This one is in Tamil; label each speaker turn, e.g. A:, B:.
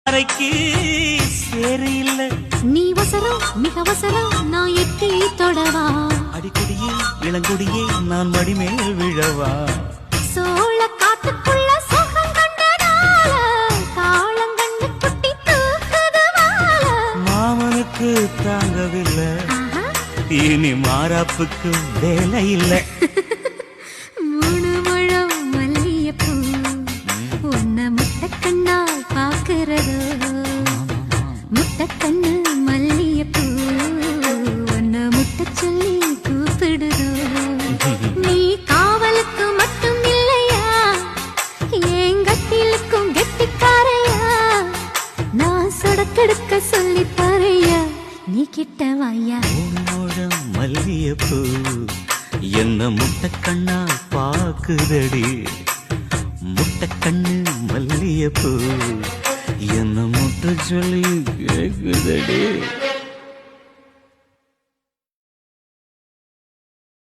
A: அறைக்கு சேரில்ல
B: நீ வசரம் மிக வசரம் நான் எட்டி தொடவா
A: அடிக்கடியே இளங்குடியே நான் மடிமேல் விழவா
B: சோழ காட்டுக்குள்ள சுகம் கண்டதால காலங்கண்டு குட்டி தூக்குதுவால
A: மாமனுக்கு தாங்கவில்லை இனி மாறாப்புக்கு வேலை இல்லை
B: மூணு முழம் மல்லியப்பூ உன்னை முட்டக்கண்ணால் பாக்குறதோ முட்டக்கண்ணு மல்லியப்பூ உன்னை முட்ட சொல்லி கூப்பிடுதோ நீ காவலுக்கு மட்டும் இல்லையா எங்கட்டிலுக்கும் கெட்டிக்காரையா நான் சொடக்கெடுக்க சொல்லி தரையா நீ கிட்ட வாயா
A: மல்லியப்பூ என்ன முட்டக்கண்ணா பாக்குதடி முட்டக்கண்ணு மல்லியப்பூ என்ன முட்ட சொல்லி கேக்குதடி